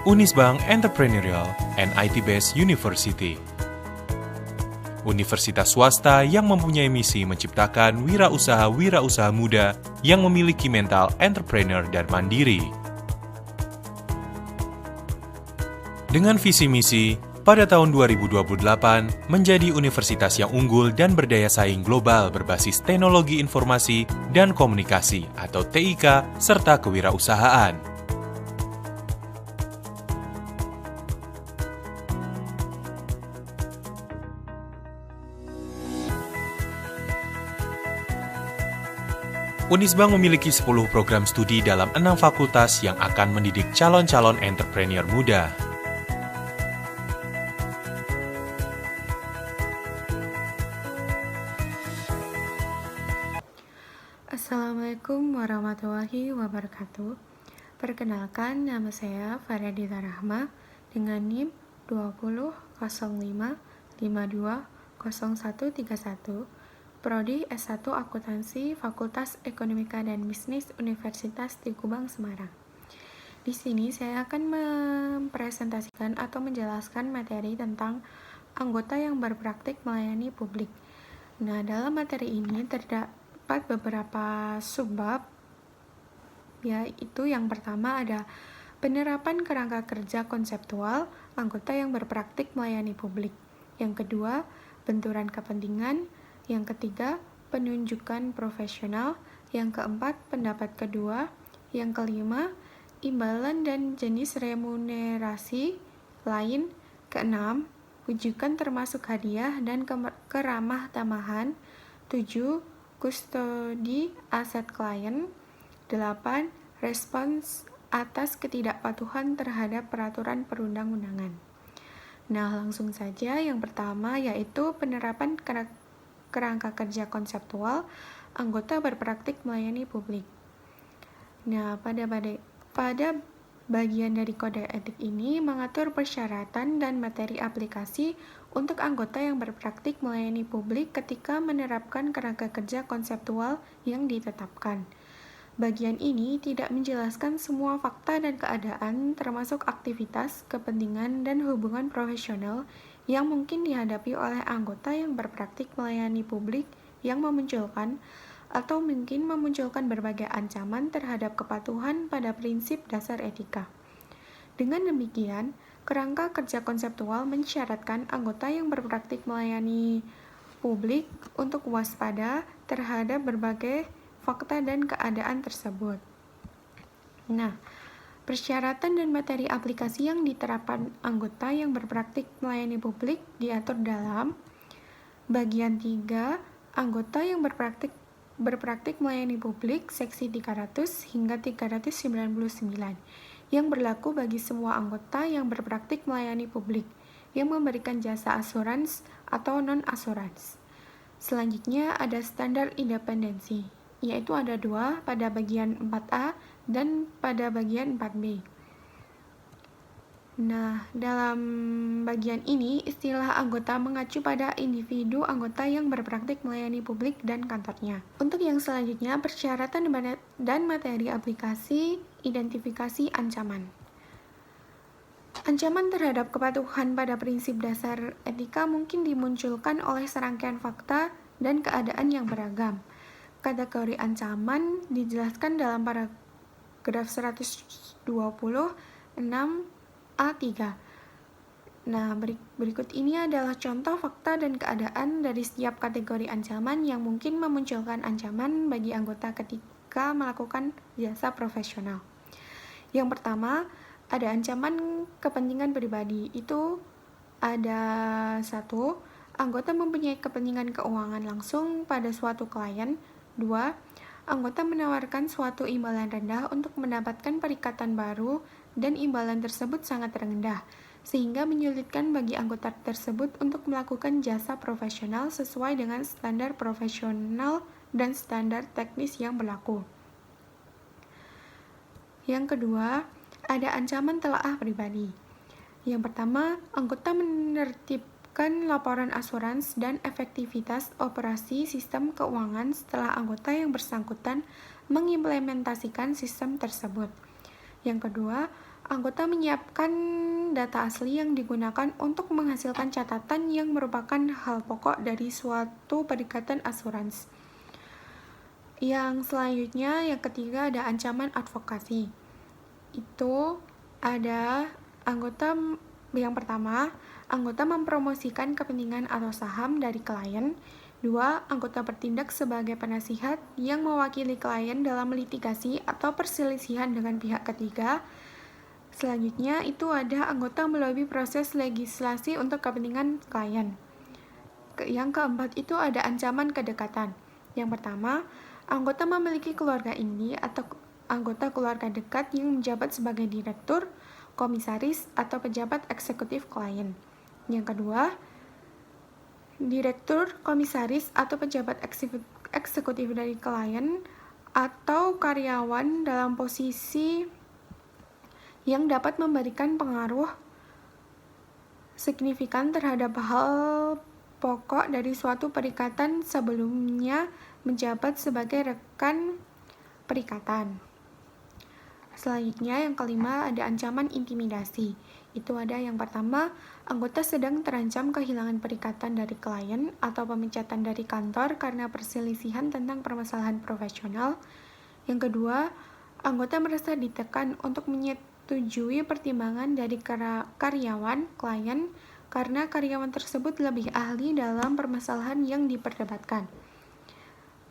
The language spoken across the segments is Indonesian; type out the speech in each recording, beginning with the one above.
Unisbank Entrepreneurial and IT-Based University. Universitas swasta yang mempunyai misi menciptakan wirausaha-wirausaha muda yang memiliki mental entrepreneur dan mandiri. Dengan visi misi, pada tahun 2028 menjadi universitas yang unggul dan berdaya saing global berbasis teknologi informasi dan komunikasi atau TIK serta kewirausahaan. Unisbank memiliki 10 program studi dalam 6 fakultas yang akan mendidik calon-calon entrepreneur muda. Assalamualaikum warahmatullahi wabarakatuh. Perkenalkan, nama saya Faradita Rahma dengan NIM 200552520131, Prodi S1 Akuntansi Fakultas Ekonomika dan Bisnis Universitas Tugu Bang Semarang. Di sini saya akan mempresentasikan atau menjelaskan materi tentang anggota yang berpraktik melayani publik. Nah, dalam materi ini terdapat beberapa subbab, yaitu yang pertama ada penerapan kerangka kerja konseptual anggota yang berpraktik melayani publik. Yang kedua, benturan kepentingan. Yang ketiga, penunjukan profesional. Yang keempat, pendapat kedua. Yang kelima, imbalan dan jenis remunerasi lain. Keenam, rujukan termasuk hadiah dan keramah tamahan. 7. Kustodi aset klien. 8. Respons atas ketidakpatuhan terhadap peraturan perundang-undangan. Nah, langsung saja yang pertama yaitu penerapan kerangka kerja konseptual anggota berpraktik melayani publik. Nah, pada bagian dari kode etik ini mengatur persyaratan dan materi aplikasi untuk anggota yang berpraktik melayani publik ketika menerapkan kerangka kerja konseptual yang ditetapkan. Bagian ini tidak menjelaskan semua fakta dan keadaan termasuk aktivitas, kepentingan, dan hubungan profesional yang mungkin dihadapi oleh anggota yang berpraktik melayani publik yang memunculkan atau mungkin memunculkan berbagai ancaman terhadap kepatuhan pada prinsip dasar etika. Dengan demikian, kerangka kerja konseptual mensyaratkan anggota yang berpraktik melayani publik untuk waspada terhadap berbagai fakta dan keadaan tersebut. Nah, persyaratan dan materi aplikasi yang diterapkan anggota yang berpraktik melayani publik diatur dalam bagian 3, anggota yang berpraktik melayani publik, seksi 300 hingga 399, yang berlaku bagi semua anggota yang berpraktik melayani publik, yang memberikan jasa asurans atau non-asurans. Selanjutnya ada standar independensi, yaitu ada 2 pada bagian 4A dan pada bagian 4B. Nah, dalam bagian ini, istilah anggota mengacu pada individu anggota yang berpraktik melayani publik dan kantornya. Untuk yang selanjutnya, persyaratan dan materi aplikasi, identifikasi ancaman. Ancaman terhadap kepatuhan pada prinsip dasar etika mungkin dimunculkan oleh serangkaian fakta dan keadaan yang beragam. Kategori ancaman dijelaskan dalam paragraf 126(6)(a)(3). Nah, berikut ini adalah contoh fakta dan keadaan dari setiap kategori ancaman yang mungkin memunculkan ancaman bagi anggota ketika melakukan jasa profesional. Yang pertama, ada ancaman kepentingan pribadi. Itu ada 1. Anggota mempunyai kepentingan keuangan langsung pada suatu klien. 2. Anggota menawarkan suatu imbalan rendah untuk mendapatkan perikatan baru dan imbalan tersebut sangat rendah, sehingga menyulitkan bagi anggota tersebut untuk melakukan jasa profesional sesuai dengan standar profesional dan standar teknis yang berlaku. Yang kedua, ada ancaman telaah pribadi. Yang pertama, anggota menertibkan laporan asurans dan efektivitas operasi sistem keuangan setelah anggota yang bersangkutan mengimplementasikan sistem tersebut. Yang kedua, Anggota menyiapkan data asli yang digunakan untuk menghasilkan catatan yang merupakan hal pokok dari suatu perikatan asuransi. Yang selanjutnya, yang ketiga ada ancaman advokasi. Itu ada yang pertama, anggota mempromosikan kepentingan atau saham dari klien. 2. Anggota bertindak sebagai penasihat yang mewakili klien dalam litigasi atau perselisihan dengan pihak ketiga. Selanjutnya, itu ada anggota melobi proses legislasi untuk kepentingan klien. Yang keempat, itu ada ancaman kedekatan. Yang pertama, anggota memiliki keluarga inti atau anggota keluarga dekat yang menjabat sebagai direktur, komisaris, atau pejabat eksekutif klien. Yang kedua, direktur, komisaris, atau pejabat eksekutif dari klien atau karyawan dalam posisi yang dapat memberikan pengaruh signifikan terhadap hal pokok dari suatu perikatan sebelumnya menjabat sebagai rekan perikatan. Selanjutnya, yang kelima ada ancaman intimidasi. Itu ada yang pertama, anggota sedang terancam kehilangan perikatan dari klien atau pemecatan dari kantor karena perselisihan tentang permasalahan profesional. Yang kedua, anggota merasa ditekan untuk menyetujui pertimbangan dari karyawan klien karena karyawan tersebut lebih ahli dalam permasalahan yang diperdebatkan.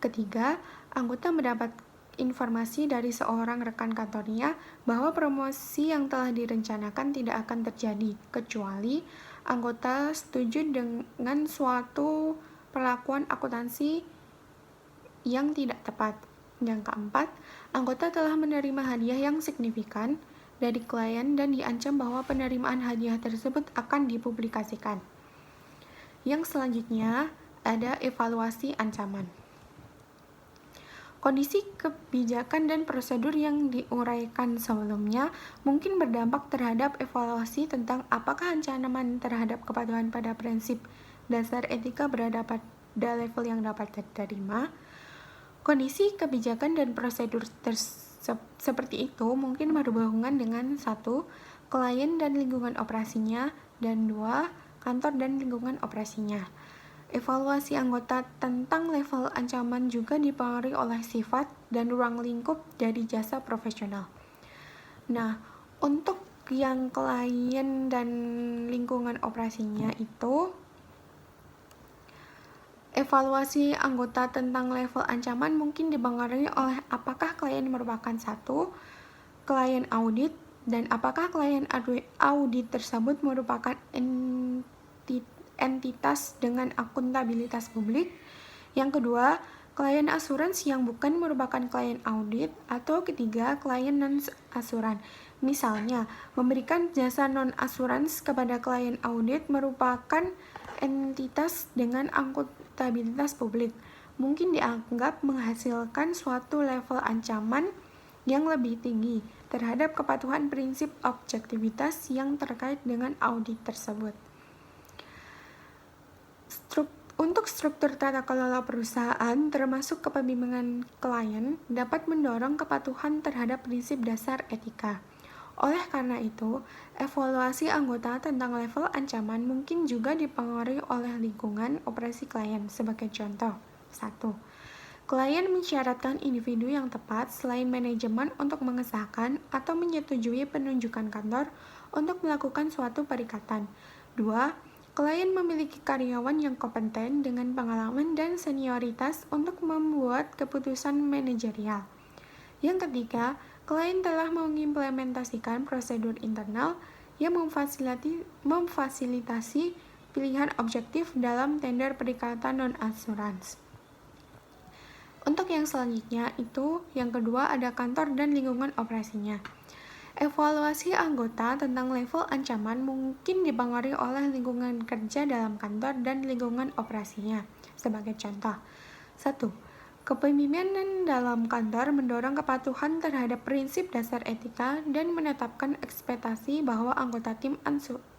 Ketiga, anggota mendapat informasi dari seorang rekan kantornya bahwa promosi yang telah direncanakan tidak akan terjadi, kecuali anggota setuju dengan suatu perlakuan akuntansi yang tidak tepat. Yang keempat, anggota telah menerima hadiah yang signifikan dari klien dan diancam bahwa penerimaan hadiah tersebut akan dipublikasikan. Yang selanjutnya, ada evaluasi ancaman. Kondisi kebijakan dan prosedur yang diuraikan sebelumnya mungkin berdampak terhadap evaluasi tentang apakah ancaman terhadap kepatuhan pada prinsip dasar etika berada pada level yang dapat diterima. Kondisi kebijakan dan prosedur seperti itu mungkin berhubungan dengan 1. Klien dan lingkungan operasinya, dan 2. Kantor dan lingkungan operasinya. Evaluasi anggota tentang level ancaman juga dipengaruhi oleh sifat dan ruang lingkup dari jasa profesional. Nah, untuk yang klien dan lingkungan operasinya itu, evaluasi anggota tentang level ancaman mungkin dipengaruhi oleh apakah klien merupakan 1. Klien audit, dan apakah klien audit tersebut merupakan entitas dengan akuntabilitas publik. Yang kedua, klien asuransi yang bukan merupakan klien audit. Atau ketiga, klien non-asuran. Misalnya, memberikan jasa non-asuransi kepada klien audit merupakan entitas dengan akuntabilitas publik, mungkin dianggap menghasilkan suatu level ancaman yang lebih tinggi terhadap kepatuhan prinsip objektivitas yang terkait dengan audit tersebut. Untuk struktur tata kelola perusahaan, termasuk kepemimpinan klien, dapat mendorong kepatuhan terhadap prinsip dasar etika. Oleh karena itu, evaluasi anggota tentang level ancaman mungkin juga dipengaruhi oleh lingkungan operasi klien. Sebagai contoh, 1. Klien mensyaratkan individu yang tepat selain manajemen untuk mengesahkan atau menyetujui penunjukan kantor untuk melakukan suatu perikatan. 2. Klien memiliki karyawan yang kompeten dengan pengalaman dan senioritas untuk membuat keputusan manajerial. Yang ketiga, klien telah mengimplementasikan prosedur internal yang memfasilitasi pilihan objektif dalam tender perikatan non-asuransi. Untuk yang selanjutnya itu, yang kedua ada kantor dan lingkungan operasinya. Evaluasi anggota tentang level ancaman mungkin dipengaruhi oleh lingkungan kerja dalam kantor dan lingkungan operasinya. Sebagai contoh, 1. Kepemimpinan dalam kantor mendorong kepatuhan terhadap prinsip dasar etika dan menetapkan ekspektasi bahwa anggota tim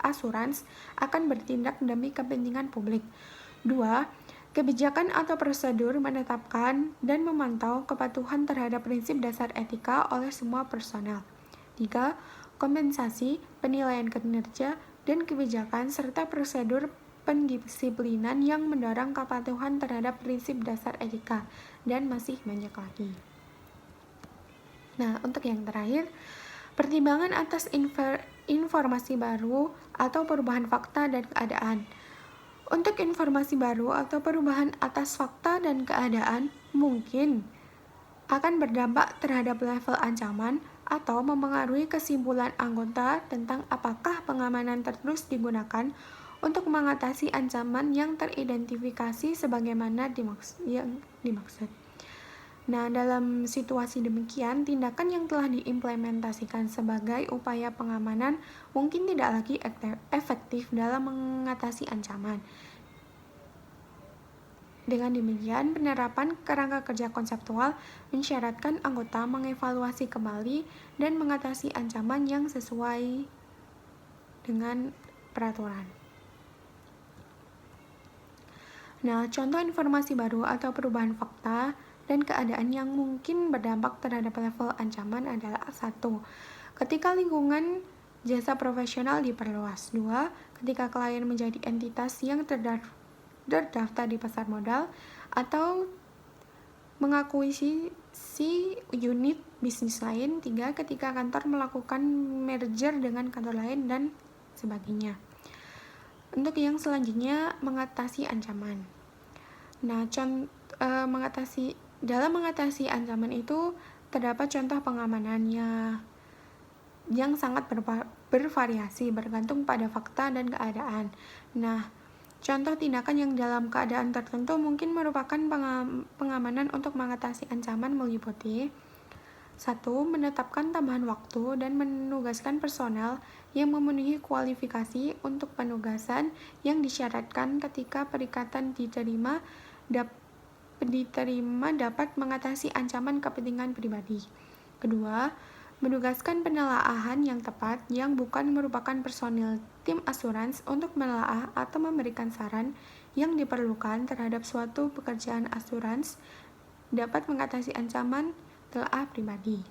asuransi akan bertindak demi kepentingan publik. 2. Kebijakan atau prosedur menetapkan dan memantau kepatuhan terhadap prinsip dasar etika oleh semua personel. 3. kompensasi, penilaian kinerja, dan kebijakan, serta prosedur pendisiplinan yang mendorong kepatuhan terhadap prinsip dasar etika, dan masih banyak lagi. Nah, untuk yang terakhir, pertimbangan atas informasi baru atau perubahan fakta dan keadaan. Untuk informasi baru atau perubahan atas fakta dan keadaan mungkin akan berdampak terhadap level ancaman atau mempengaruhi kesimpulan anggota tentang apakah pengamanan terus digunakan untuk mengatasi ancaman yang teridentifikasi sebagaimana yang dimaksud. Nah, dalam situasi demikian, tindakan yang telah diimplementasikan sebagai upaya pengamanan mungkin tidak lagi efektif dalam mengatasi ancaman. Dengan demikian, penerapan kerangka kerja konseptual mensyaratkan anggota mengevaluasi kembali dan mengatasi ancaman yang sesuai dengan peraturan. Nah, contoh informasi baru atau perubahan fakta dan keadaan yang mungkin berdampak terhadap level ancaman adalah 1. Ketika lingkungan jasa profesional diperluas. 2. Ketika klien menjadi entitas yang terdaftar di pasar modal atau mengakuisisi unit bisnis lain. 3. Ketika kantor melakukan merger dengan kantor lain dan sebagainya. Untuk yang selanjutnya, mengatasi ancaman. Nah, dalam mengatasi ancaman itu terdapat contoh pengamanannya yang sangat bervariasi bergantung pada fakta dan keadaan. Nah, contoh tindakan yang dalam keadaan tertentu mungkin merupakan pengamanan untuk mengatasi ancaman meliputi 1. Menetapkan tambahan waktu dan menugaskan personel yang memenuhi kualifikasi untuk penugasan yang disyaratkan ketika perikatan diterima dapat mengatasi ancaman kepentingan pribadi. Kedua, menugaskan penelaahan yang tepat yang bukan merupakan personil tim asurans untuk menelaah atau memberikan saran yang diperlukan terhadap suatu pekerjaan asurans dapat mengatasi ancaman telaah pribadi.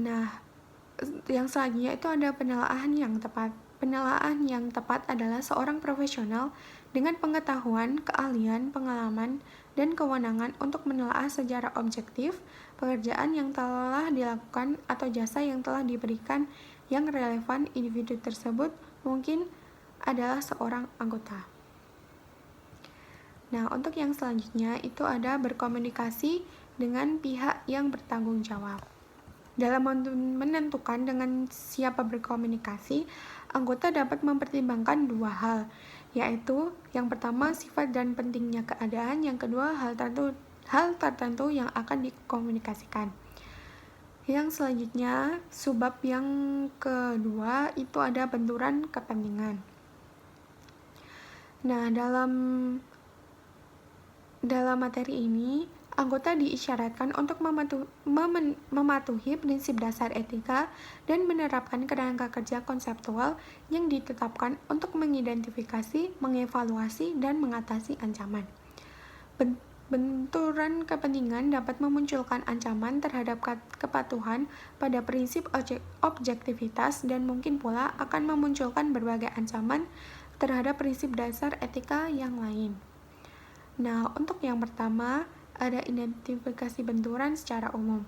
Nah, yang selanjutnya itu ada penelaahan yang tepat. Penelaahan yang tepat adalah seorang profesional dengan pengetahuan, keahlian, pengalaman, dan kewenangan untuk menelaah secara objektif pekerjaan yang telah dilakukan atau jasa yang telah diberikan yang relevan individu tersebut mungkin adalah seorang anggota. Nah, untuk yang selanjutnya itu ada berkomunikasi dengan pihak yang bertanggung jawab. Dalam menentukan dengan siapa berkomunikasi, anggota dapat mempertimbangkan 2 hal, yaitu yang pertama sifat dan pentingnya keadaan, yang kedua hal tertentu yang akan dikomunikasikan. Yang selanjutnya, subbab yang kedua itu ada benturan kepentingan. Nah, dalam materi ini, anggota diisyaratkan untuk mematuhi prinsip dasar etika dan menerapkan kerangka kerja konseptual yang ditetapkan untuk mengidentifikasi, mengevaluasi, dan mengatasi ancaman. Benturan kepentingan dapat memunculkan ancaman terhadap kepatuhan pada prinsip objektivitas dan mungkin pula akan memunculkan berbagai ancaman terhadap prinsip dasar etika yang lain. Nah, untuk yang pertama, ada identifikasi benturan secara umum.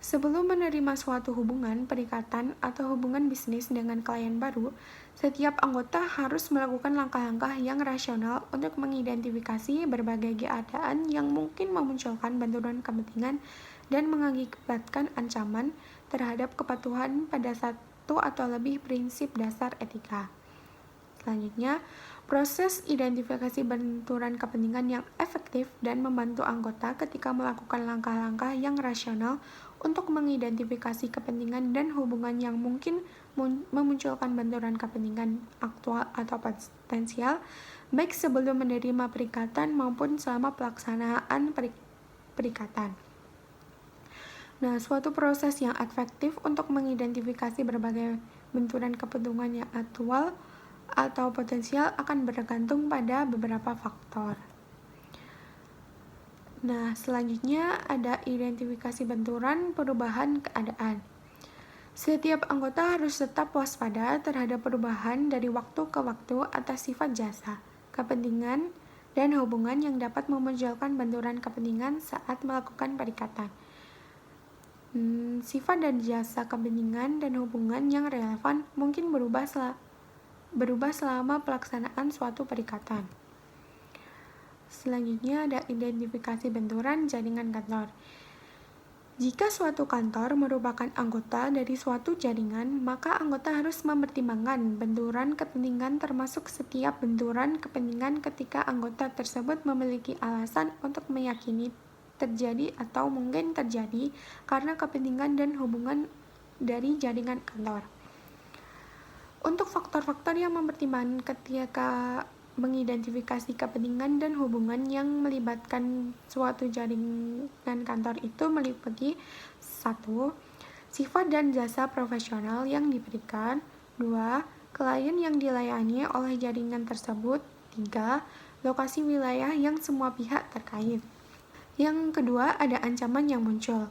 Sebelum menerima suatu hubungan, perikatan, atau hubungan bisnis dengan klien baru, setiap anggota harus melakukan langkah-langkah yang rasional untuk mengidentifikasi berbagai keadaan yang mungkin memunculkan benturan kepentingan dan mengakibatkan ancaman terhadap kepatuhan pada satu atau lebih prinsip dasar etika. Selanjutnya, proses identifikasi benturan kepentingan yang efektif dan membantu anggota ketika melakukan langkah-langkah yang rasional untuk mengidentifikasi kepentingan dan hubungan yang mungkin memunculkan benturan kepentingan aktual atau potensial, baik sebelum menerima perikatan maupun selama pelaksanaan perikatan. Nah, suatu proses yang efektif untuk mengidentifikasi berbagai benturan kepentingan yang aktual atau potensial akan bergantung pada beberapa faktor. Nah, selanjutnya ada identifikasi benturan perubahan keadaan. Setiap anggota harus tetap waspada terhadap perubahan dari waktu ke waktu atas sifat jasa, kepentingan, dan hubungan yang dapat memunculkan benturan kepentingan saat melakukan perikatan. Sifat dan jasa kepentingan dan hubungan yang relevan mungkin berubah selama pelaksanaan suatu perikatan. Selanjutnya ada identifikasi benturan jaringan kantor. Jika suatu kantor merupakan anggota dari suatu jaringan, maka anggota harus mempertimbangkan benturan kepentingan termasuk setiap benturan kepentingan ketika anggota tersebut memiliki alasan untuk meyakini terjadi atau mungkin terjadi karena kepentingan dan hubungan dari jaringan kantor. Untuk faktor-faktor yang mempertimbangkan ketika mengidentifikasi kepentingan dan hubungan yang melibatkan suatu jaringan kantor itu meliputi 1. Sifat dan jasa profesional yang diberikan. 2. Klien yang dilayani oleh jaringan tersebut. 3. Lokasi wilayah yang semua pihak terkait. Yang kedua, ada ancaman yang muncul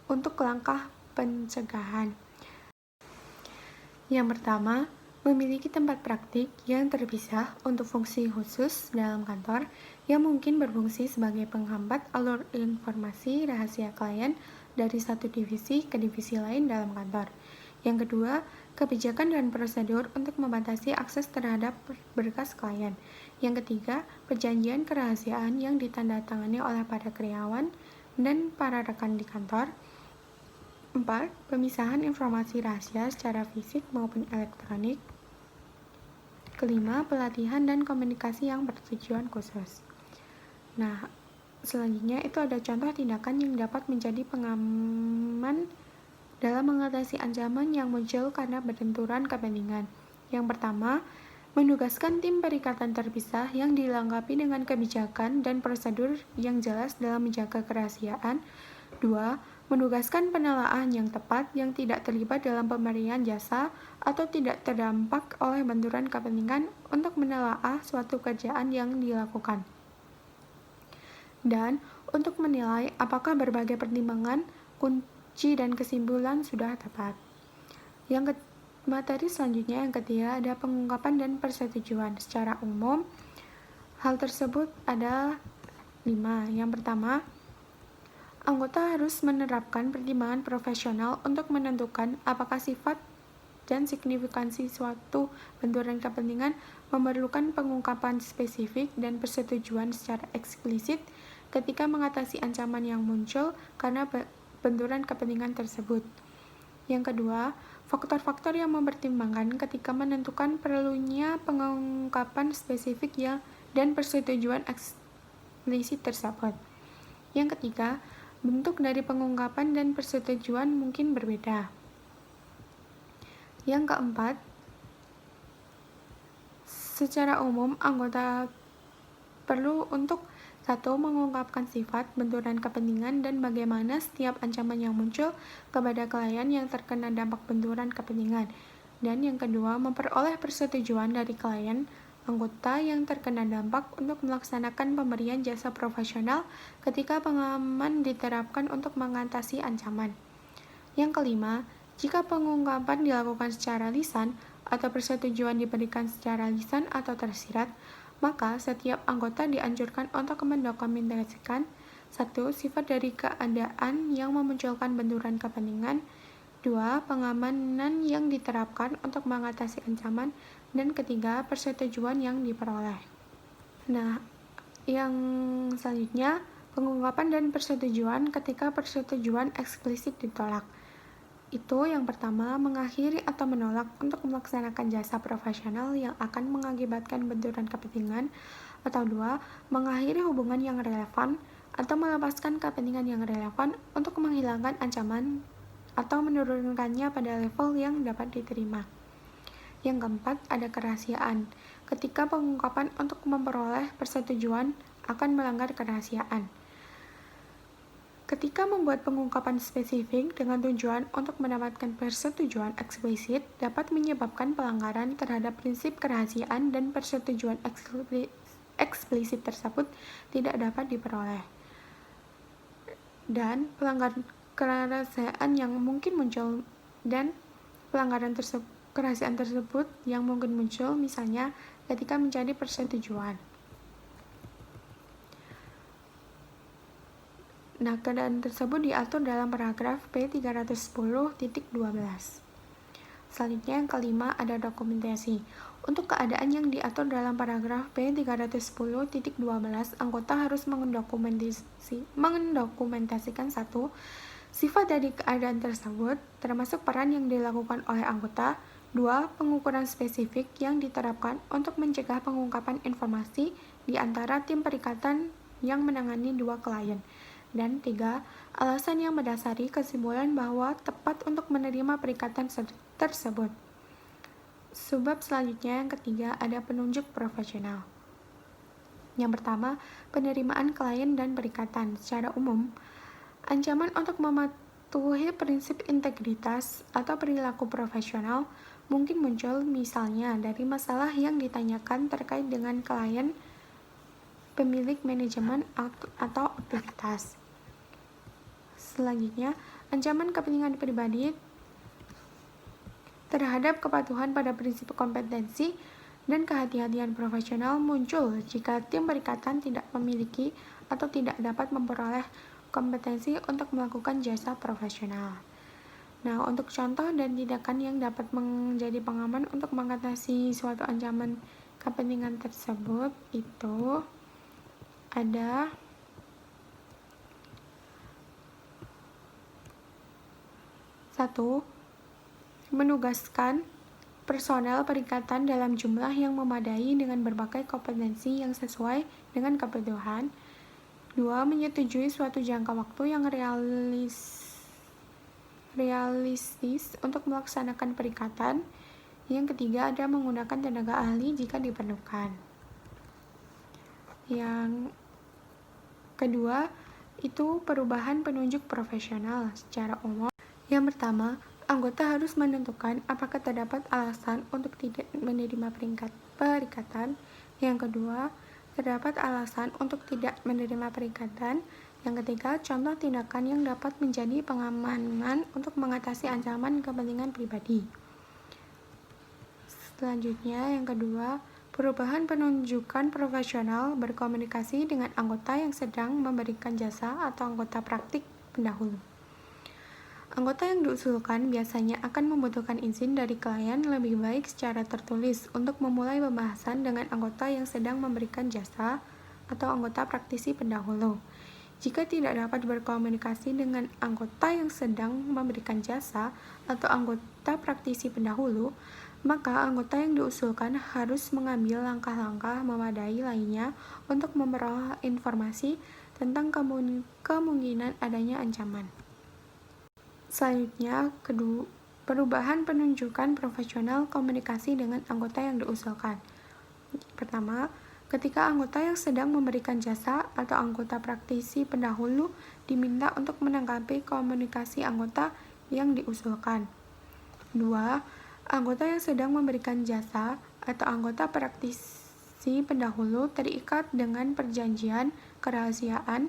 untuk langkah pencegahan. Yang pertama, memiliki tempat praktik yang terpisah untuk fungsi khusus dalam kantor yang mungkin berfungsi sebagai penghambat alur informasi rahasia klien dari satu divisi ke divisi lain dalam kantor. Yang kedua, kebijakan dan prosedur untuk membatasi akses terhadap berkas klien. Yang ketiga, perjanjian kerahasiaan yang ditandatangani oleh para karyawan dan para rekan di kantor. 4. Pemisahan informasi rahasia secara fisik maupun elektronik. Kelima, pelatihan dan komunikasi yang bertujuan khusus. Nah, selanjutnya itu ada contoh tindakan yang dapat menjadi pengaman dalam mengatasi ancaman yang muncul karena benturan kepentingan. Yang pertama, menugaskan tim perikatan terpisah yang dilengkapi dengan kebijakan dan prosedur yang jelas dalam menjaga kerahasiaan. 2. Menugaskan penelaah yang tepat yang tidak terlibat dalam pemberian jasa atau tidak terdampak oleh benturan kepentingan untuk menelaah suatu kerjaan yang dilakukan. Dan untuk menilai apakah berbagai pertimbangan, kunci dan kesimpulan sudah tepat. Materi selanjutnya yang ketiga ada pengungkapan dan persetujuan. Secara umum, hal tersebut ada 5. Yang pertama, anggota harus menerapkan pertimbangan profesional untuk menentukan apakah sifat dan signifikansi suatu benturan kepentingan memerlukan pengungkapan spesifik dan persetujuan secara eksplisit ketika mengatasi ancaman yang muncul karena benturan kepentingan tersebut. Yang kedua, faktor-faktor yang mempertimbangkan ketika menentukan perlunya pengungkapan spesifik dan persetujuan eksplisit tersebut. Yang ketiga, bentuk dari pengungkapan dan persetujuan mungkin berbeda. Yang keempat, secara umum anggota perlu untuk 1. Mengungkapkan sifat, benturan kepentingan, dan bagaimana setiap ancaman yang muncul kepada klien yang terkena dampak benturan kepentingan. Dan yang kedua, memperoleh persetujuan dari klien anggota yang terkena dampak untuk melaksanakan pemberian jasa profesional ketika pengaman diterapkan untuk mengatasi ancaman. Yang kelima, jika pengungkapan dilakukan secara lisan atau persetujuan diberikan secara lisan atau tersirat, maka setiap anggota dianjurkan untuk mendokumentasikan 1. Sifat dari keadaan yang memunculkan benturan kepentingan. 2. Pengamanan yang diterapkan untuk mengatasi ancaman. Dan ketiga, persetujuan yang diperoleh. Nah, yang selanjutnya, pengungkapan dan persetujuan ketika persetujuan eksplisit ditolak. Itu yang pertama, mengakhiri atau menolak untuk melaksanakan jasa profesional yang akan mengakibatkan benturan kepentingan. Atau 2. Mengakhiri hubungan yang relevan atau melepaskan kepentingan yang relevan untuk menghilangkan ancaman atau menurunkannya pada level yang dapat diterima. Yang keempat, ada kerahasiaan. Ketika pengungkapan untuk memperoleh persetujuan akan melanggar kerahasiaan. Ketika membuat pengungkapan spesifik dengan tujuan untuk mendapatkan persetujuan eksplisit dapat menyebabkan pelanggaran terhadap prinsip kerahasiaan dan persetujuan eksplisit tersebut tidak dapat diperoleh. dan pelanggaran kerahasiaan yang mungkin muncul kerahasiaan tersebut yang mungkin muncul misalnya ketika mencari persetujuan. Nah, keadaan tersebut diatur dalam paragraf P310.12. Selanjutnya yang kelima ada dokumentasi. Untuk keadaan yang diatur dalam paragraf P310.12, anggota harus mendokumentasikan satu, sifat dari keadaan tersebut, termasuk peran yang dilakukan oleh anggota. 2. Pengukuran spesifik yang diterapkan untuk mencegah pengungkapan informasi di antara tim perikatan yang menangani dua klien. Dan 3. Alasan yang mendasari kesimpulan bahwa tepat untuk menerima perikatan tersebut. Subbab selanjutnya yang ketiga ada penunjuk profesional. Yang pertama, penerimaan klien dan perikatan. Secara umum, ancaman untuk mematuhi prinsip integritas atau perilaku profesional mungkin muncul misalnya dari masalah yang ditanyakan terkait dengan klien, pemilik manajemen atau aktivitas. Selanjutnya, ancaman kepentingan pribadi terhadap kepatuhan pada prinsip kompetensi dan kehati-hatian profesional muncul jika tim perikatan tidak memiliki atau tidak dapat memperoleh kompetensi untuk melakukan jasa profesional. Nah, untuk contoh dan tindakan yang dapat menjadi pengaman untuk mengatasi suatu ancaman kepentingan tersebut itu ada satu, menugaskan personel perikatan dalam jumlah yang memadai dengan berbagai kompetensi yang sesuai dengan kebutuhan. 2. Menyetujui suatu jangka waktu yang realistis untuk melaksanakan perikatan. Yang ketiga ada menggunakan tenaga ahli jika diperlukan. Yang kedua itu perubahan penunjuk profesional secara umum. Yang pertama, anggota harus menentukan apakah terdapat alasan untuk tidak menerima perikatan. Yang kedua, terdapat alasan untuk tidak menerima perikatan. Yang ketiga, contoh tindakan yang dapat menjadi pengamanan untuk mengatasi ancaman kepentingan pribadi. Selanjutnya, yang kedua, perubahan penunjukan profesional berkomunikasi dengan anggota yang sedang memberikan jasa atau anggota praktik pendahulu. Anggota yang diusulkan biasanya akan membutuhkan izin dari klien lebih baik secara tertulis untuk memulai pembahasan dengan anggota yang sedang memberikan jasa atau anggota praktisi pendahulu. Jika tidak dapat berkomunikasi dengan anggota yang sedang memberikan jasa atau anggota praktisi pendahulu, maka anggota yang diusulkan harus mengambil langkah-langkah memadai lainnya untuk memperoleh informasi tentang kemungkinan adanya ancaman. Selanjutnya, perubahan penunjukan profesional komunikasi dengan anggota yang diusulkan. Pertama, ketika anggota yang sedang memberikan jasa atau anggota praktisi pendahulu diminta untuk menanggapi komunikasi anggota yang diusulkan. 2. Anggota yang sedang memberikan jasa atau anggota praktisi pendahulu terikat dengan perjanjian kerahasiaan.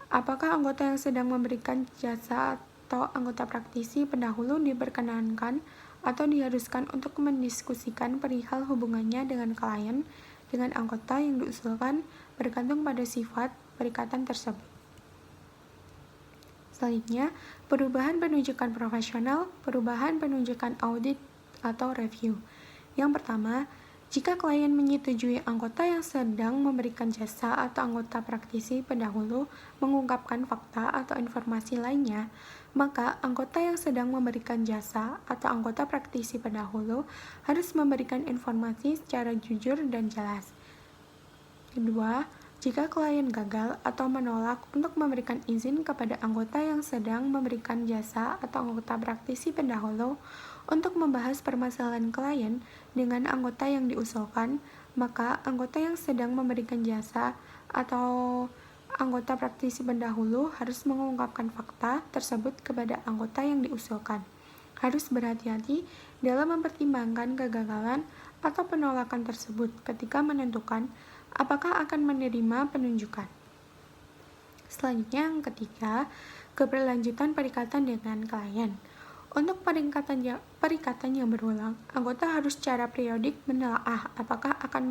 Apakah anggota yang sedang memberikan jasa atau anggota praktisi pendahulu diperkenankan atau diharuskan untuk mendiskusikan perihal hubungannya dengan klien dengan anggota yang diusulkan bergantung pada sifat perikatan tersebut. Selanjutnya, perubahan penunjukan profesional, perubahan penunjukan audit atau review. Yang pertama, jika klien menyetujui anggota yang sedang memberikan jasa atau anggota praktisi pendahulu mengungkapkan fakta atau informasi lainnya, maka anggota yang sedang memberikan jasa atau anggota praktisi pendahulu harus memberikan informasi secara jujur dan jelas. Kedua, jika klien gagal atau menolak untuk memberikan izin kepada anggota yang sedang memberikan jasa atau anggota praktisi pendahulu untuk membahas permasalahan klien dengan anggota yang diusulkan, maka anggota yang sedang memberikan jasa atau anggota praktisi pendahulu harus mengungkapkan fakta tersebut kepada anggota yang diusulkan. Harus berhati-hati dalam mempertimbangkan kegagalan atau penolakan tersebut ketika menentukan apakah akan menerima penunjukan. Selanjutnya yang ketiga, keberlanjutan perikatan dengan klien. Untuk perikatan yang berulang, anggota harus secara periodik menelaah apakah akan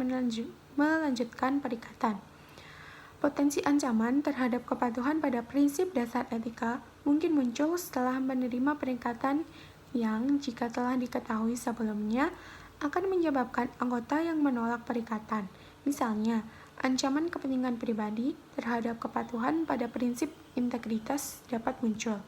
melanjutkan perikatan. Potensi ancaman terhadap kepatuhan pada prinsip dasar etika mungkin muncul setelah menerima perikatan yang, jika telah diketahui sebelumnya, akan menyebabkan anggota yang menolak perikatan. Misalnya, ancaman kepentingan pribadi terhadap kepatuhan pada prinsip integritas dapat muncul.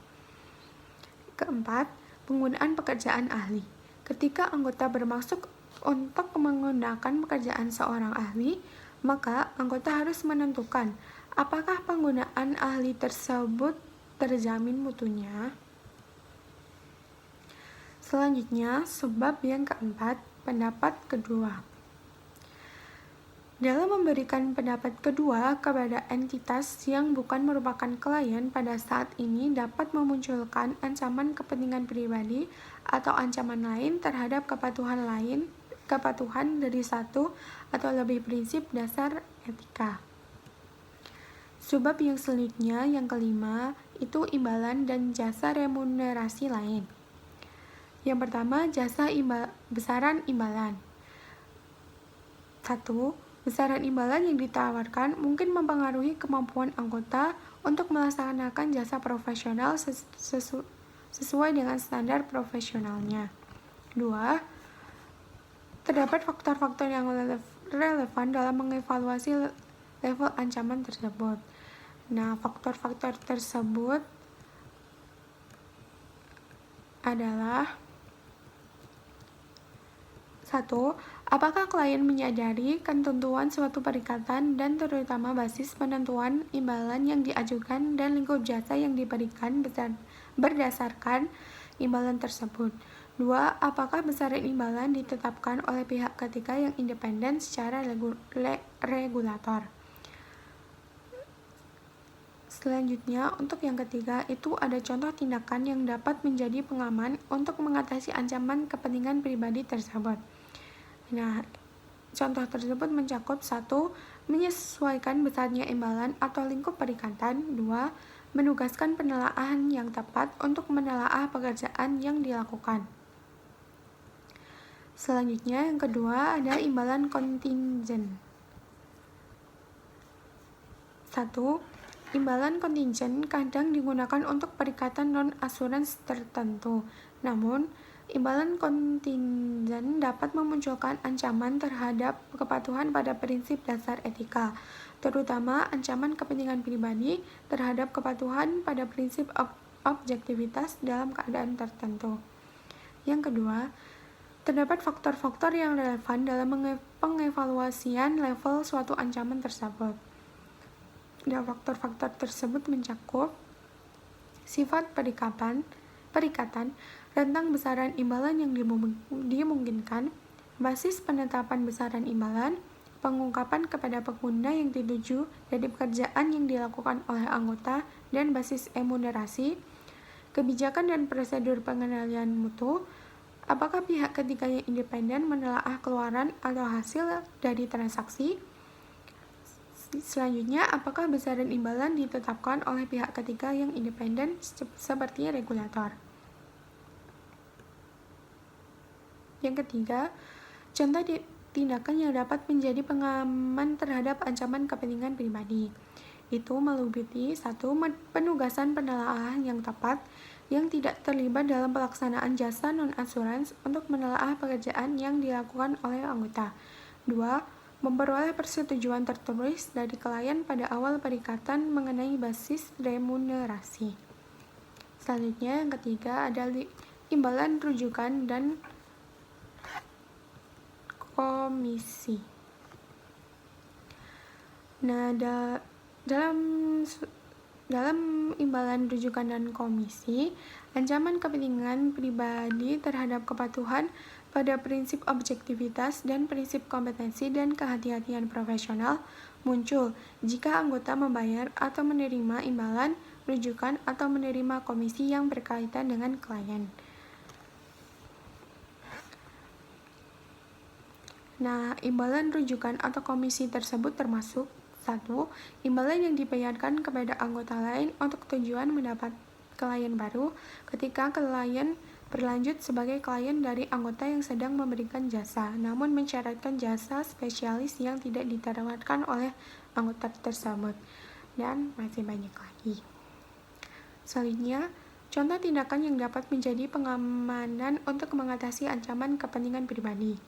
Keempat, penggunaan pekerjaan ahli. Ketika anggota bermaksud untuk menggunakan pekerjaan seorang ahli, maka anggota harus menentukan apakah penggunaan ahli tersebut terjamin mutunya. Selanjutnya, sebab yang keempat, pendapat kedua. Dalam memberikan pendapat kedua kepada entitas yang bukan merupakan klien pada saat ini dapat memunculkan ancaman kepentingan pribadi atau ancaman lain terhadap kepatuhan dari satu atau lebih prinsip dasar etika. Sebab yang selanjutnya, yang kelima, itu imbalan dan jasa remunerasi lain. Yang pertama, besaran imbalan. 1. Besaran imbalan yang ditawarkan mungkin mempengaruhi kemampuan anggota untuk melaksanakan jasa profesional sesuai dengan standar profesionalnya. 2. Terdapat faktor-faktor yang relevan dalam mengevaluasi level ancaman tersebut. Nah, faktor-faktor tersebut adalah 1. Apakah klien menyadari ketentuan suatu perikatan dan terutama basis penentuan imbalan yang diajukan dan lingkup jasa yang diberikan berdasarkan imbalan tersebut. 2. Apakah besaran imbalan ditetapkan oleh pihak ketiga yang independen secara regulator. Selanjutnya, untuk yang ketiga, itu ada contoh tindakan yang dapat menjadi pengaman untuk mengatasi ancaman kepentingan pribadi tersebut. Nah, contoh tersebut mencakup 1. Menyesuaikan besarnya imbalan atau lingkup perikatan. 2. Menugaskan penelaahan yang tepat untuk menelaah pekerjaan yang dilakukan. Selanjutnya, yang kedua ada imbalan kontingen. 1. Imbalan kontingen kadang digunakan untuk perikatan non-asurans tertentu. Namun, imbalan kontingen dapat memunculkan ancaman terhadap kepatuhan pada prinsip dasar etika, terutama ancaman kepentingan pribadi terhadap kepatuhan pada prinsip objektivitas dalam keadaan tertentu. Yang kedua, terdapat faktor-faktor yang relevan dalam pengevaluasian level suatu ancaman tersebut. Dan faktor-faktor tersebut mencakup sifat perikatan, rentang besaran imbalan yang dimungkinkan, basis penetapan besaran imbalan, pengungkapan kepada pengguna yang dituju dari pekerjaan yang dilakukan oleh anggota, dan basis remunerasi, kebijakan dan prosedur pengendalian mutu, apakah pihak ketiga yang independen menelaah keluaran atau hasil dari transaksi. Selanjutnya, apakah besaran imbalan ditetapkan oleh pihak ketiga yang independen seperti regulator. Yang ketiga, contoh tindakan yang dapat menjadi pengaman terhadap ancaman kepentingan pribadi. Itu meliputi 1. Penugasan penelaahan yang tepat yang tidak terlibat dalam pelaksanaan jasa non-asurans untuk menelaah pekerjaan yang dilakukan oleh anggota. 2. Memperoleh persetujuan tertulis dari klien pada awal perikatan mengenai basis remunerasi. Selanjutnya, yang ketiga ada imbalan rujukan dan komisi. Nah, dalam imbalan rujukan dan komisi, ancaman kepentingan pribadi terhadap kepatuhan pada prinsip objektivitas dan prinsip kompetensi dan kehati-hatian profesional muncul jika anggota membayar atau menerima imbalan, rujukan, atau menerima komisi yang berkaitan dengan klien. Nah, imbalan rujukan atau komisi tersebut termasuk 1. 1. Imbalan yang dibayarkan kepada anggota lain untuk tujuan mendapat klien baru ketika klien berlanjut sebagai klien dari anggota yang sedang memberikan jasa, namun mensyaratkan jasa spesialis yang tidak ditawarkan oleh anggota tersebut. Dan masih banyak lagi. Selanjutnya, contoh tindakan yang dapat menjadi pengamanan untuk mengatasi ancaman kepentingan pribadi.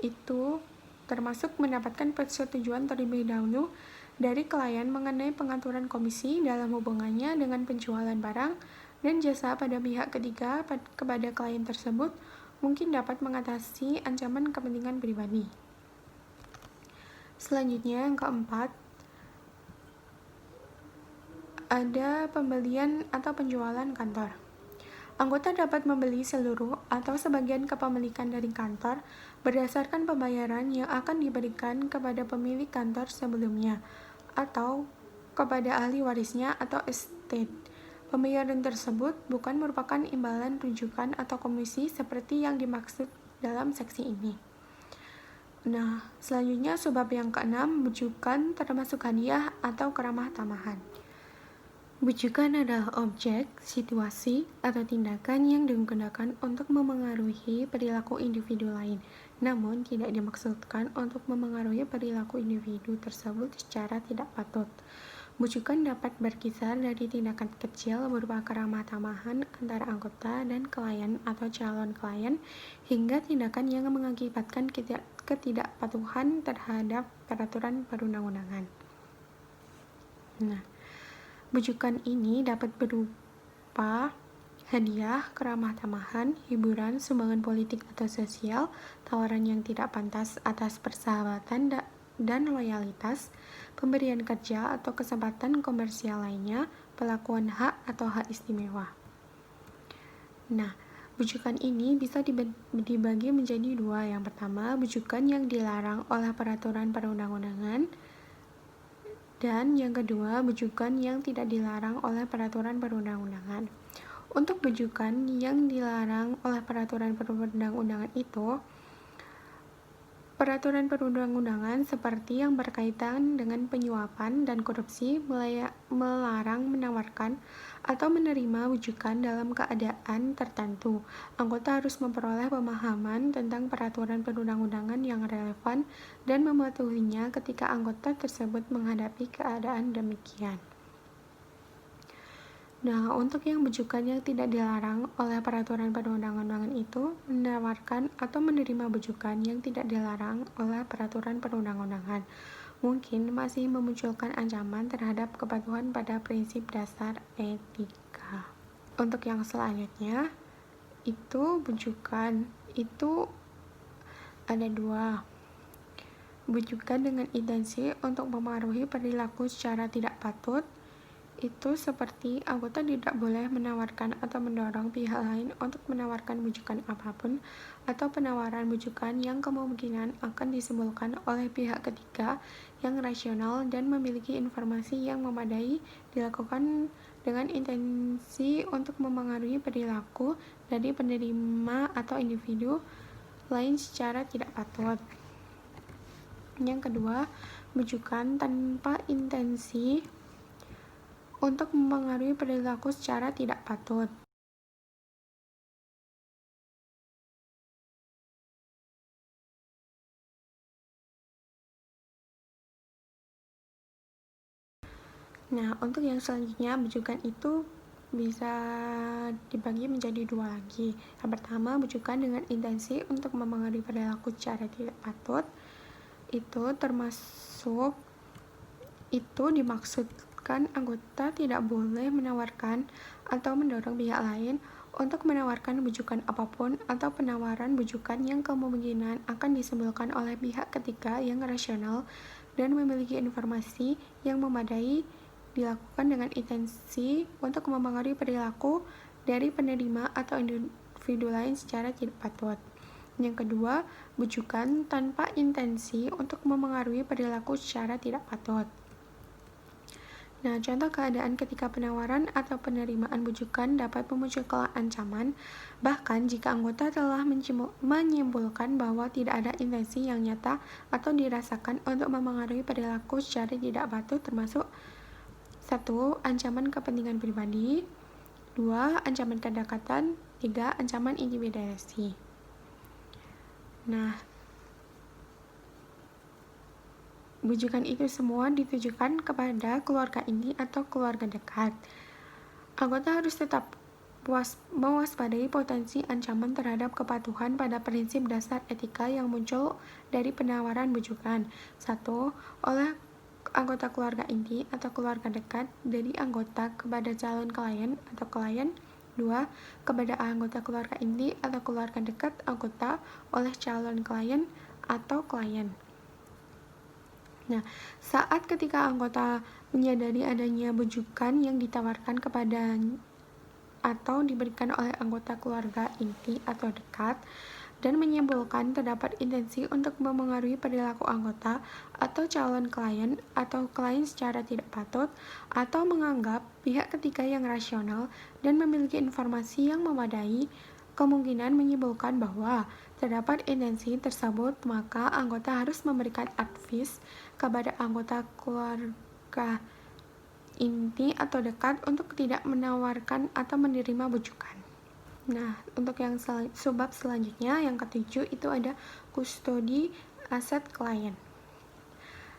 Itu termasuk mendapatkan persetujuan terlebih dahulu dari klien mengenai pengaturan komisi dalam hubungannya dengan penjualan barang dan jasa pada pihak ketiga kepada klien tersebut mungkin dapat mengatasi ancaman kepentingan pribadi. Selanjutnya, yang keempat, ada pembelian atau penjualan kantor. Anggota dapat membeli seluruh atau sebagian kepemilikan dari kantor berdasarkan pembayaran yang akan diberikan kepada pemilik kantor sebelumnya atau kepada ahli warisnya atau estate. Pembayaran tersebut bukan merupakan imbalan rujukan atau komisi seperti yang dimaksud dalam seksi ini. Nah, selanjutnya subbab yang keenam, bujukan termasuk hadiah atau keramah tamahan. Bujukan adalah objek, situasi, atau tindakan yang digunakan untuk memengaruhi perilaku individu lain, namun tidak dimaksudkan untuk memengaruhi perilaku individu tersebut secara tidak patut. Bujukan dapat berkisar dari tindakan kecil berupa keramah tamahan antara anggota dan klien atau calon klien, hingga tindakan yang mengakibatkan ketidakpatuhan terhadap peraturan perundang-undangan. Nah, bujukan ini dapat berupa hadiah, keramah tamahan, hiburan, sumbangan politik atau sosial, tawaran yang tidak pantas atas persahabatan dan loyalitas, pemberian kerja atau kesempatan komersial lainnya, pelakuan hak atau hak istimewa. Nah, bujukan ini bisa dibagi menjadi dua. Yang pertama, bujukan yang dilarang oleh peraturan perundang-undangan, dan yang kedua, bujukan yang tidak dilarang oleh peraturan perundang-undangan. Untuk bujukan yang dilarang oleh peraturan perundang-undangan itu, peraturan perundang-undangan seperti yang berkaitan dengan penyuapan dan korupsi melarang menawarkan atau menerima bujukan dalam keadaan tertentu. Anggota harus memperoleh pemahaman tentang peraturan perundang-undangan yang relevan dan mematuhinya ketika anggota tersebut menghadapi keadaan demikian. Nah, untuk yang bujukan yang tidak dilarang oleh peraturan perundang-undangan itu, menawarkan atau menerima bujukan yang tidak dilarang oleh peraturan perundang-undangan mungkin masih memunculkan ancaman terhadap kepatuhan pada prinsip dasar etika. Untuk yang selanjutnya, itu bujukan itu ada dua. Bujukan dengan intensi untuk memengaruhi perilaku secara tidak patut, itu seperti anggota tidak boleh menawarkan atau mendorong pihak lain untuk menawarkan bujukan apapun atau penawaran bujukan yang kemungkinan akan disimpulkan oleh pihak ketiga yang rasional dan memiliki informasi yang memadai, dilakukan dengan intensi untuk memengaruhi perilaku dari penerima atau individu lain secara tidak patut. Yang kedua, bujukan tanpa intensi untuk mempengaruhi perilaku secara tidak patut. Nah, untuk yang selanjutnya, bujukan itu bisa dibagi menjadi dua lagi. Yang pertama, bujukan dengan intensi untuk mempengaruhi perilaku secara tidak patut. Itu dimaksudkan anggota tidak boleh menawarkan atau mendorong pihak lain untuk menawarkan bujukan apapun atau penawaran bujukan yang kemungkinan akan disimpulkan oleh pihak ketiga yang rasional dan memiliki informasi yang memadai, dilakukan dengan intensi untuk mempengaruhi perilaku dari penerima atau individu lain secara tidak patut. Yang kedua, bujukan tanpa intensi untuk memengaruhi perilaku secara tidak patut. Nah, contoh keadaan ketika penawaran atau penerimaan bujukan dapat memunculkan ancaman, bahkan jika anggota telah menyimpulkan bahwa tidak ada intensi yang nyata atau dirasakan untuk memengaruhi perilaku secara tidak patut, termasuk 1. Ancaman kepentingan pribadi, 2. Ancaman kedekatan, 3. Ancaman intimidasi. Nah, bujukan itu semua ditujukan kepada keluarga inti atau keluarga dekat. Anggota harus tetap mewaspadai potensi ancaman terhadap kepatuhan pada prinsip dasar etika yang muncul dari penawaran bujukan. 1. Oleh anggota keluarga inti atau keluarga dekat dari anggota kepada calon klien atau klien. 2. Kepada anggota keluarga inti atau keluarga dekat anggota oleh calon klien atau klien. Nah, saat ketika anggota menyadari adanya bujukan yang ditawarkan kepada atau diberikan oleh anggota keluarga inti atau dekat, dan menyimpulkan terdapat intensi untuk memengaruhi perilaku anggota atau calon klien atau klien secara tidak patut, atau menganggap pihak ketiga yang rasional dan memiliki informasi yang memadai, kemungkinan menyimpulkan bahwa terdapat intensi tersebut, maka anggota harus memberikan advis kepada anggota keluarga inti atau dekat untuk tidak menawarkan atau menerima bujukan. Nah, untuk yang subbab selanjutnya, yang ketujuh itu ada kustodi aset klien.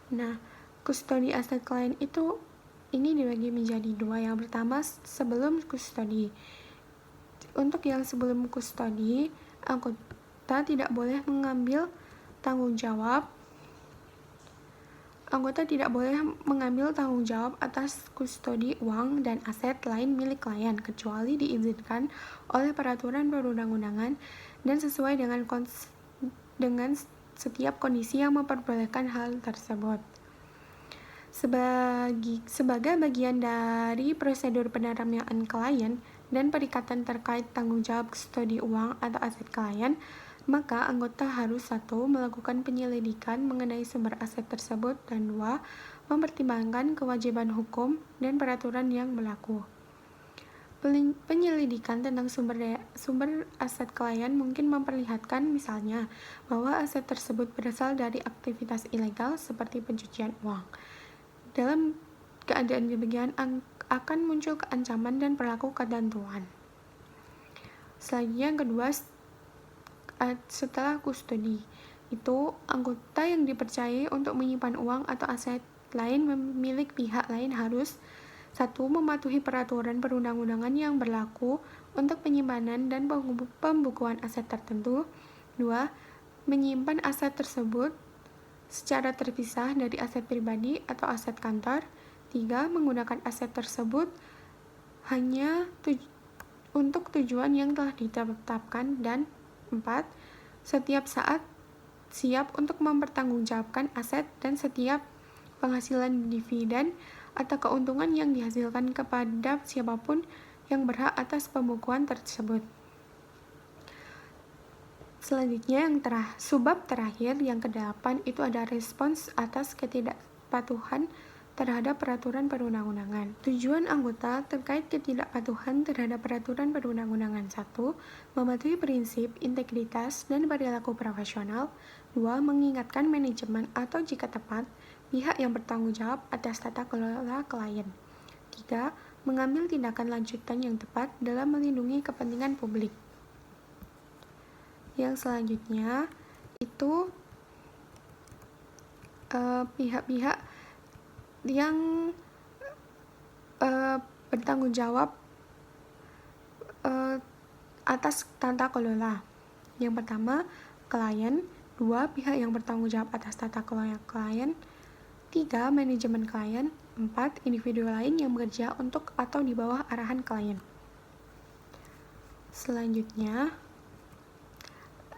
Nah, kustodi aset klien itu ini dibagi menjadi dua. Yang pertama, sebelum kustodi. Untuk yang sebelum kustodi, anggota tidak boleh mengambil tanggung jawab atas kustodi uang dan aset lain milik klien, kecuali diizinkan oleh peraturan perundang-undangan dan sesuai dengan setiap kondisi yang memperbolehkan hal tersebut. Sebagai bagian dari prosedur penerimaan klien dan perikatan terkait tanggung jawab kustodi uang atau aset klien, maka anggota harus 1. Melakukan penyelidikan mengenai sumber aset tersebut, dan 2. Mempertimbangkan kewajiban hukum dan peraturan yang berlaku. Penyelidikan tentang sumber aset klien mungkin memperlihatkan misalnya bahwa aset tersebut berasal dari aktivitas ilegal seperti pencucian uang. Dalam keadaan demikian akan muncul keancaman dan berlaku ketentuan. Selanjutnya yang kedua, setelah kustodi, itu anggota yang dipercayai untuk menyimpan uang atau aset lain milik pihak lain harus 1. Mematuhi peraturan perundang-undangan yang berlaku untuk penyimpanan dan pembukuan aset tertentu. 2. Menyimpan aset tersebut secara terpisah dari aset pribadi atau aset kantor. 3. Menggunakan aset tersebut hanya untuk tujuan yang telah ditetapkan. Dan 4. Setiap saat siap untuk mempertanggungjawabkan aset dan setiap penghasilan dividen atau keuntungan yang dihasilkan kepada siapapun yang berhak atas pembukuan tersebut. Selanjutnya yang subbab terakhir yang ke-8 itu ada respons atas ketidakpatuhan terhadap peraturan perundang-undangan. Tujuan anggota terkait ketidakpatuhan terhadap peraturan perundang-undangan: 1. Mematuhi prinsip integritas dan perilaku profesional. 2. Mengingatkan manajemen atau jika tepat, pihak yang bertanggung jawab atas tata kelola klien. 3. Mengambil tindakan lanjutan yang tepat dalam melindungi kepentingan publik. Yang selanjutnya itu pihak-pihak yang bertanggung jawab atas tata kelola. Yang pertama, klien. 2. Pihak yang bertanggung jawab atas tata kelola klien. 3. Manajemen klien. 4. Individu lain yang bekerja untuk atau di bawah arahan klien. Selanjutnya,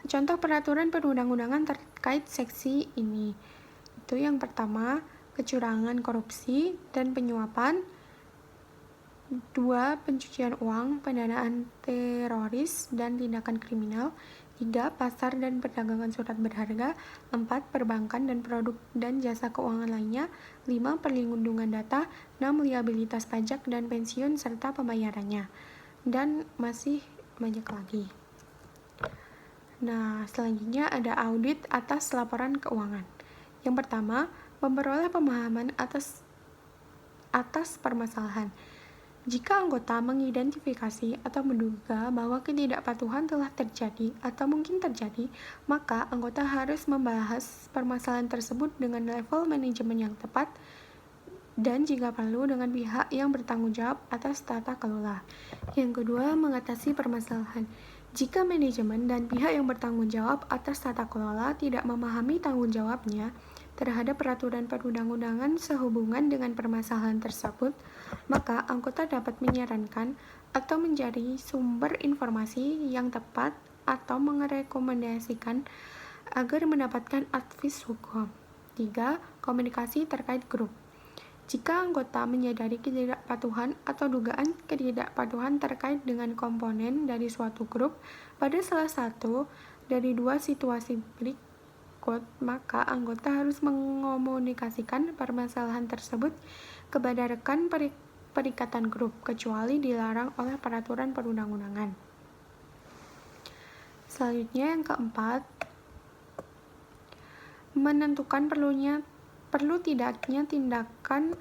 contoh peraturan perundang-undangan terkait seksi ini. Itu yang pertama, kecurangan, korupsi, dan penyuapan. 2. Pencucian uang, pendanaan teroris, dan tindakan kriminal. 3. Pasar dan perdagangan surat berharga. 4. Perbankan dan produk dan jasa keuangan lainnya. 5. Perlindungan data. 6. Liabilitas pajak dan pensiun serta pembayarannya. Dan masih banyak lagi. Nah, selanjutnya ada audit atas laporan keuangan. Yang pertama, memperoleh pemahaman atas permasalahan. Jika anggota mengidentifikasi atau menduga bahwa ketidakpatuhan telah terjadi atau mungkin terjadi, maka anggota harus membahas permasalahan tersebut dengan level manajemen yang tepat dan jika perlu dengan pihak yang bertanggung jawab atas tata kelola. Yang kedua, mengatasi permasalahan. Jika manajemen dan pihak yang bertanggung jawab atas tata kelola tidak memahami tanggung jawabnya terhadap peraturan perundang-undangan sehubungan dengan permasalahan tersebut, maka anggota dapat menyarankan atau mencari sumber informasi yang tepat atau merekomendasikan agar mendapatkan advies hukum. 3. Komunikasi terkait grup. Jika anggota menyadari ketidakpatuhan atau dugaan ketidakpatuhan terkait dengan komponen dari suatu grup pada salah satu dari dua situasi berikut, maka anggota harus mengomunikasikan permasalahan tersebut kepada rekan perikatan grup, kecuali dilarang oleh peraturan perundang-undangan. Selanjutnya yang keempat, menentukan perlu tidaknya tindakan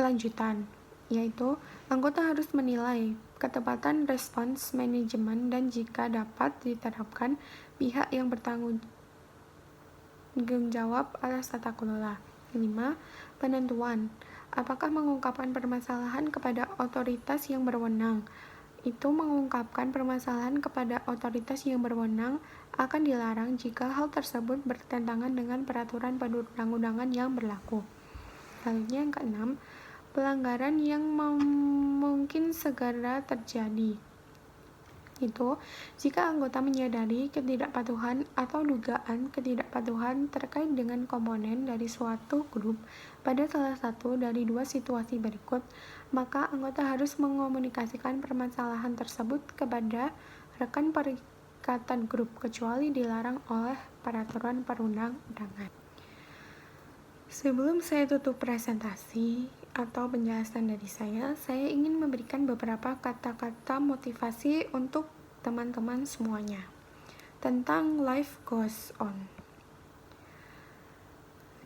lanjutan, yaitu anggota harus menilai ketepatan respons manajemen dan jika dapat diterapkan pihak yang bertanggung jawab atas tata kelola. 5. Penentuan. Apakah mengungkapkan permasalahan kepada otoritas yang berwenang? Itu mengungkapkan permasalahan kepada otoritas yang berwenang akan dilarang jika hal tersebut bertentangan dengan peraturan perundang-undangan yang berlaku. Selanjutnya yang keenam, pelanggaran yang mungkin segera terjadi. Itu jika anggota menyadari ketidakpatuhan atau dugaan ketidakpatuhan terkait dengan komponen dari suatu grup pada salah satu dari dua situasi berikut, maka anggota harus mengomunikasikan permasalahan tersebut kepada rekan perikatan grup, kecuali dilarang oleh peraturan perundang-undangan. Sebelum saya tutup presentasi atau penjelasan dari saya ingin memberikan beberapa kata-kata motivasi untuk teman-teman semuanya tentang life goes on.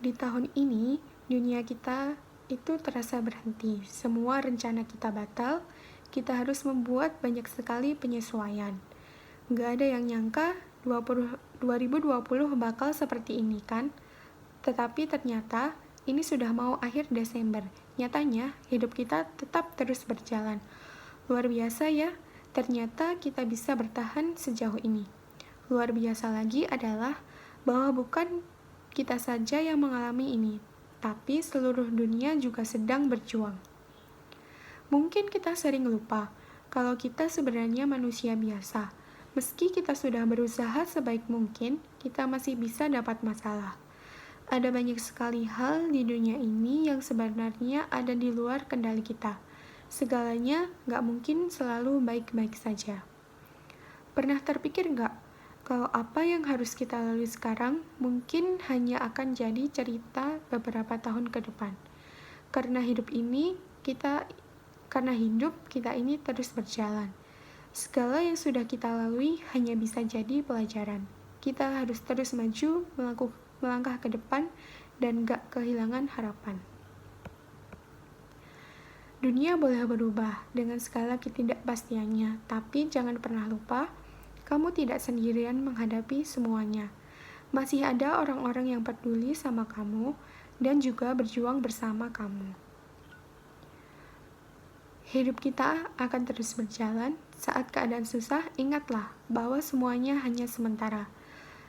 Di tahun ini, dunia kita itu terasa berhenti. Semua rencana kita batal, kita harus membuat banyak sekali penyesuaian. Gak ada yang nyangka 2020 bakal seperti ini kan? Tetapi ternyata ini sudah mau akhir Desember. Nyatanya, hidup kita tetap terus berjalan. Luar biasa ya, ternyata kita bisa bertahan sejauh ini. Luar biasa lagi adalah bahwa bukan kita saja yang mengalami ini, tapi seluruh dunia juga sedang berjuang. Mungkin kita sering lupa kalau kita sebenarnya manusia biasa. Meski kita sudah berusaha sebaik mungkin, kita masih bisa dapat masalah. Ada banyak sekali hal di dunia ini yang sebenarnya ada di luar kendali kita. Segalanya gak mungkin selalu baik-baik saja. Pernah terpikir gak kalau apa yang harus kita lalui sekarang mungkin hanya akan jadi cerita beberapa tahun ke depan? Karena hidup kita ini terus berjalan. Segala yang sudah kita lalui hanya bisa jadi pelajaran. Kita harus terus maju, melangkah ke depan, dan gak kehilangan harapan. Dunia boleh berubah dengan segala ketidakpastiannya, tapi jangan pernah lupa, kamu tidak sendirian menghadapi semuanya. Masih ada orang-orang yang peduli sama kamu dan juga berjuang bersama kamu. Hidup kita akan terus berjalan. Saat keadaan susah, ingatlah bahwa semuanya hanya sementara.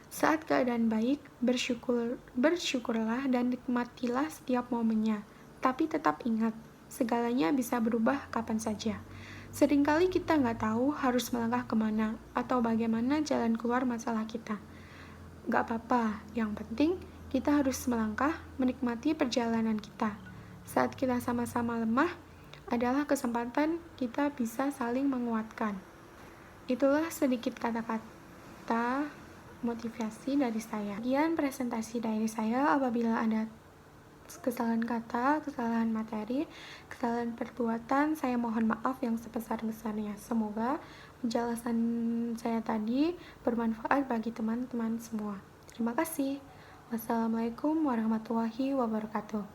Saat keadaan baik, bersyukurlah dan nikmatilah setiap momennya. Tapi tetap ingat, segalanya bisa berubah kapan saja. Seringkali kita nggak tahu harus melangkah kemana atau bagaimana jalan keluar masalah kita. Nggak apa-apa, yang penting kita harus melangkah, menikmati perjalanan kita. Saat kita sama-sama lemah, adalah kesempatan kita bisa saling menguatkan. Itulah sedikit kata-kata motivasi dari saya. Bagian presentasi dari saya, apabila ada kesalahan kata, kesalahan materi, kesalahan perbuatan, saya mohon maaf yang sebesar-besarnya. Semoga penjelasan saya tadi bermanfaat bagi teman-teman semua. Terima kasih. Wassalamualaikum warahmatullahi wabarakatuh.